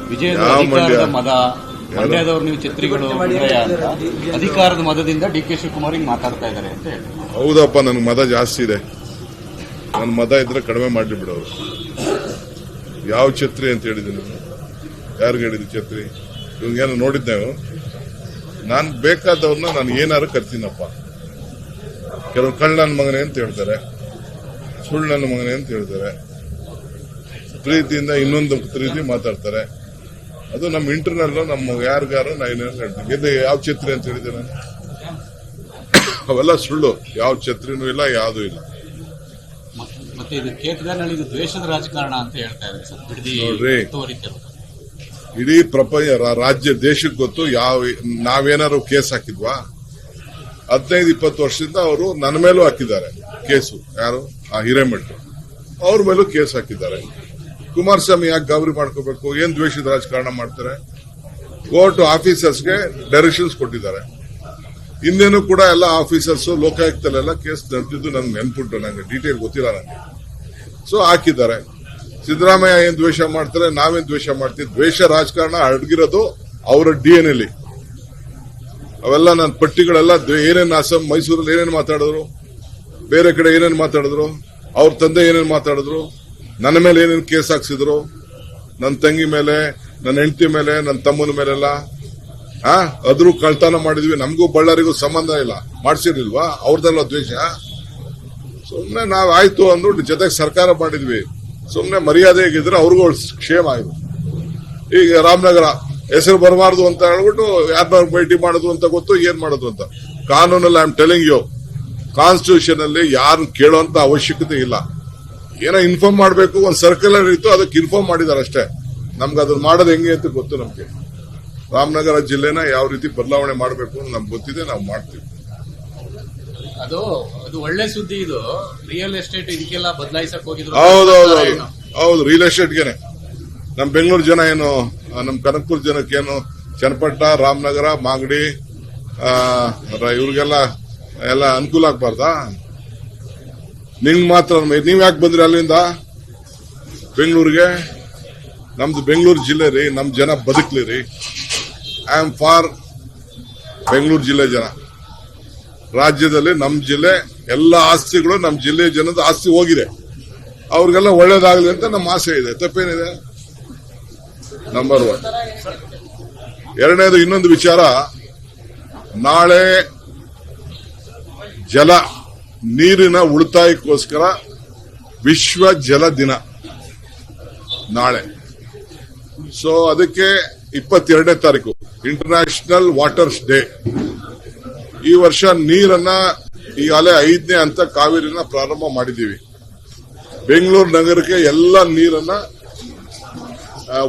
ವಿಜಯದ ಮದ ಮಂಡ್ಯದವರು ನೀವು ಛತ್ರಿಗಳು ಅಧಿಕಾರದ ಮದದಿಂದ ಡಿ ಕೆ ಶಿವಕುಮಾರ್ ಹಿಂಗ್ ಮಾತಾಡ್ತಾ ಇದ್ದಾರೆ ಅಂತ ಹೇಳಿ. ಹೌದಪ್ಪ, ನನ್ ಮದ ಜಾಸ್ತಿ ಇದೆ. ನನ್ನ ಮದ ಇದ್ರೆ ಕಡಿಮೆ ಮಾಡ್ಲಿ ಬಿಡೋರು. ಯಾವ ಛತ್ರಿ ಅಂತ ಹೇಳಿದ್ದೀನಿ? ಯಾರಿಗೆ ಹೇಳಿದ್ವಿ ಛತ್ರಿ? ಇವ್ಗೇನು ನೋಡಿದ್ದೇವೆ? ನಾನು ಬೇಕಾದವ್ರನ್ನ ನಾನು ಏನಾರು ಕರ್ತೀನಪ್ಪ. ಕೆಲವು ಕಳ್ಳ ನನ್ನ ಮಗನೇ ಅಂತ ಹೇಳ್ತಾರೆ, ಸುಳ್ಳು ನನ್ನ ಮಗನೇ ಅಂತ ಹೇಳ್ತಾರೆ, ಪ್ರೀತಿಯಿಂದ ಇನ್ನೊಂದು ಪ್ರೀತಿ ಮಾತಾಡ್ತಾರೆ. ಅದು ನಮ್ಮ ಇಂಟರ್ನಲ್, ನಮ್ಮ ಯಾರಿಗಾರು ನಾ ಏನೇನು ಹೇಳ್ತೀನಿ. ಇದು ಯಾವ ಛತ್ರಿ ಅಂತ ಹೇಳಿದೆ ನಾನು? ಅವೆಲ್ಲ ಸುಳ್ಳು. ಯಾವ ಛತ್ರಿನೂ ಇಲ್ಲ, ಯಾವುದೂ ಇಲ್ಲ. ಮತ್ತೆ ಇದು ಕೇತಗಾರನಲ್ಲಿ ಇದು ದ್ವೇಷದ ರಾಜಕಾರಣ ಅಂತ ಹೇಳ್ತಾ ಇದ್ದಾರೆ. ನೋಡ್ರಿ, ಇಡೀ ಪ್ರಪಂಚ ರಾಜ್ಯ ದೇಶಕ್ಕೆ ಗೊತ್ತು. ನಾವೇನಾದ್ರು ಕೇಸ್ ಹಾಕಿದ್ವಾ? 15-20 ವರ್ಷದಿಂದ ಅವರು ನನ್ನ ಮೇಲೂ ಹಾಕಿದ್ದಾರೆ ಕೇಸು. ಯಾರು? ಆ ಹಿರೇಮಠ ಅವ್ರ ಮೇಲೂ ಕೇಸ್ ಹಾಕಿದ್ದಾರೆ. ಕುಮಾರಸ್ವಾಮಿ ಯಾಕೆ ಗಾಬರಿ ಮಾಡ್ಕೋಬೇಕು? ಏನ್ ದ್ವೇಷದ ರಾಜಕಾರಣ ಮಾಡ್ತಾರೆ? ಕೋರ್ಟ್ ಆಫೀಸರ್ಸ್ಗೆ ಡೈರೆಕ್ಷನ್ಸ್ ಕೊಟ್ಟಿದ್ದಾರೆ. ಹಿಂದೇನು ಕೂಡ ಎಲ್ಲ ಆಫೀಸರ್ಸ್ ಲೋಕಾಯುಕ್ತಲೆಲ್ಲ ಕೇಸ್ ನಡೆದಿದ್ದು ನಂಗೆ ನೆನ್ಪುಂಟು, ನಂಗೆ ಡೀಟೇಲ್ ಗೊತ್ತಿಲ್ಲ ನಂಗೆ. ಸೊ ಹಾಕಿದ್ದಾರೆ. ಸಿದ್ದರಾಮಯ್ಯ ಏನ್ ದ್ವೇಷ ಮಾಡ್ತಾರೆ, ನಾವೇನ್ ದ್ವೇಷ ಮಾಡ್ತೀವಿ? ದ್ವೇಷ ರಾಜಕಾರಣ ಅಡಗಿರೋದು ಅವರ ಡಿಎನ್ಎಲಿ. ಅವೆಲ್ಲ ನನ್ನ ಪಟ್ಟಿಗಳೆಲ್ಲ ಏನೇನು ಅಸ್ಸಾಂ ಮೈಸೂರಲ್ಲಿ ಏನೇನು ಮಾತಾಡಿದ್ರು, ಬೇರೆ ಕಡೆ ಏನೇನು ಮಾತಾಡಿದ್ರು, ಅವ್ರ ತಂದೆ ಏನೇನು ಮಾತಾಡಿದ್ರು, ನನ್ನ ಮೇಲೆ ಏನೇನು ಕೇಸ್ ಹಾಕ್ಸಿದ್ರು, ನನ್ನ ತಂಗಿ ಮೇಲೆ, ನನ್ನ ಹೆಂಡತಿ ಮೇಲೆ, ನನ್ನ ತಮ್ಮನ ಮೇಲೆಲ್ಲ ಅದ್ರೂ ಕಳ್ತನ ಮಾಡಿದ್ವಿ. ನಮಗೂ ಬಳ್ಳಾರಿಗೂ ಸಂಬಂಧ ಇಲ್ಲ, ಮಾಡ್ಸಿರ್ಲಿಲ್ವಾ? ಅವ್ರದೆಲ್ಲ ದ್ವೇಷ. ಸುಮ್ನೆ ನಾವ್ ಆಯ್ತು ಅಂದ್ಬಿಟ್ಟು ಜೊತೆಗೆ ಸರ್ಕಾರ ಮಾಡಿದ್ವಿ. ಸುಮ್ನೆ ಮರ್ಯಾದೆಗಿದ್ರೆ ಅವ್ರಿಗೂ ಕ್ಷೇಮ ಆಯ್ತು. ಈಗ ರಾಮನಗರ ಹೆಸರು ಬರಬಾರ್ದು ಅಂತ ಹೇಳ್ಬಿಟ್ಟು ಯಾರನ್ನ ಭೇಟಿ ಮಾಡೋದು ಅಂತ ಗೊತ್ತು, ಏನ್ ಮಾಡೋದು ಅಂತ. ಕಾನೂನಲ್ಲಿ I am telling you, constitution ಅಲ್ಲಿ ಯಾರು ಕೇಳುವಂತ ಅವಶ್ಯಕತೆ ಇಲ್ಲ. ಏನೋ ಇನ್ಫಾರ್ಮ್ ಮಾಡಬೇಕು, ಒಂದು ಸರ್ಕ್ಯುಲರ್ ಇತ್ತು, ಅದಕ್ಕೆ ಇನ್ಫಾರ್ಮ್ ಮಾಡಿದಾರೆ ಅಷ್ಟೇ. ನಮ್ಗೆ ಅದನ್ನ ಮಾಡೋದು ಹೆಂಗೆ ಅಂತ ಗೊತ್ತು. ನಮ್ಗೆ ರಾಮನಗರ ಜಿಲ್ಲೆನ ಯಾವ ರೀತಿ ಬದಲಾವಣೆ ಮಾಡಬೇಕು ಅಂತ ನಮ್ಗೆ ಗೊತ್ತಿದೆ, ನಾವು ಮಾಡ್ತೀವಿ. ಅದು ಒಳ್ಳೆ ಸುದ್ದಿ. ಇದು ರಿಯಲ್ ಎಸ್ಟೇಟ್ ಇದಕ್ಕೆಲ್ಲ ಬದಲಾಯಿಸಕ್ ಹೋಗಿದ್ರು. ಹೌದು, ರಿಯಲ್ ಎಸ್ಟೇಟ್ಗೆನೆ ನಮ್ ಬೆಂಗಳೂರು ಜನ ಏನು, ನಮ್ ಕನಕಪುರ ಜನಕ್ಕೇನು, ಚನ್ನಪಟ್ಟ, ರಾಮನಗರ, ಮಾಗಡಿ ಇವ್ರಿಗೆಲ್ಲ ಎಲ್ಲ ಅನುಕೂಲ ಆಗ್ಬಾರ್ದಾ? ನಿಂಗ್ ಮಾತ್ರ. ನೀವ್ ಯಾಕೆ ಬಂದ್ರಿ ಅಲ್ಲಿಂದ ಬೆಂಗಳೂರಿಗೆ? ನಮ್ದು ಬೆಂಗಳೂರು ಜಿಲ್ಲೆ ರೀ, ನಮ್ ಜನ ಬದುಕ್ಲಿ ರೀ. ಐ ಆಮ್ ಫಾರ್ ಬೆಂಗಳೂರು ಜಿಲ್ಲೆ ಜನ. ರಾಜ್ಯದಲ್ಲಿ ನಮ್ ಜಿಲ್ಲೆ ಎಲ್ಲ ಆಸ್ತಿಗಳು ನಮ್ ಜಿಲ್ಲೆ ಜನದ ಆಸ್ತಿ ಹೋಗಿದೆ. ಅವ್ರಿಗೆಲ್ಲ ಒಳ್ಳೇದಾಗಲಿ ಅಂತ ನಮ್ಮ ಆಸೆ ಇದೆ. ತಪ್ಪೇನಿದೆ? ನಂಬರ್ 1. ಎರಡನೇದು, ಇನ್ನೊಂದು ವಿಚಾರ. ನಾಳೆ ನೀರಿನ ಉಳಿತಾಯಕ್ಕೋಸ್ಕರ ವಿಶ್ವ ಜಲ ದಿನ ನಾಳೆ. ಸೊ ಅದಕ್ಕೆ 22ನೇ ತಾರೀಕು ಇಂಟರ್ನ್ಯಾಷನಲ್ ವಾಟರ್ಸ್ ಡೇ. ಈ ವರ್ಷ ನೀರನ್ನ ಈಗಾಗಲೇ 5ನೇ ಹಂತ ಕಾವೇರಿನ ಪ್ರಾರಂಭ ಮಾಡಿದ್ದೀವಿ. ಬೆಂಗಳೂರು ನಗರಕ್ಕೆ ಎಲ್ಲ ನೀರನ್ನ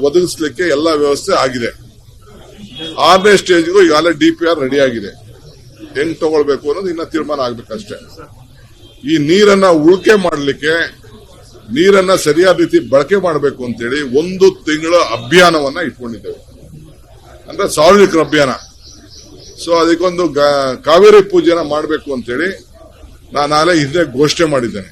ಒದಗಿಸಲಿಕ್ಕೆ ಎಲ್ಲ ವ್ಯವಸ್ಥೆ ಆಗಿದೆ. 6ನೇ ಸ್ಟೇಜ್ಗೂ ಈಗಾಗಲೇ DPR ರೆಡಿ ಆಗಿದೆ. ಹೆಂಗ್ ತಗೊಳ್ಬೇಕು ಅನ್ನೋದು ಇನ್ನ ತೀರ್ಮಾನ ಆಗ್ಬೇಕಷ್ಟೇ. ಈ ನೀರನ್ನ ಉಳಿಕೆ ಮಾಡಲಿಕ್ಕೆ, ನೀರನ್ನ ಸರಿಯಾದ ರೀತಿ ಬಳಕೆ ಮಾಡಬೇಕು ಅಂತೇಳಿ 1 ತಿಂಗಳ ಅಭಿಯಾನವನ್ನ ಇಟ್ಕೊಂಡಿದ್ದೇವೆ. ಅಂದ್ರೆ ಸಾರ್ವಜನಿಕರ ಅಭಿಯಾನ. ಸೊ ಅದಕ್ಕೊಂದು ಕಾವೇರಿ ಪೂಜೆನ ಮಾಡಬೇಕು ಅಂತೇಳಿ ನಾನು ಹಿಂದೆ ಘೋಷಣೆ ಮಾಡಿದ್ದೇನೆ.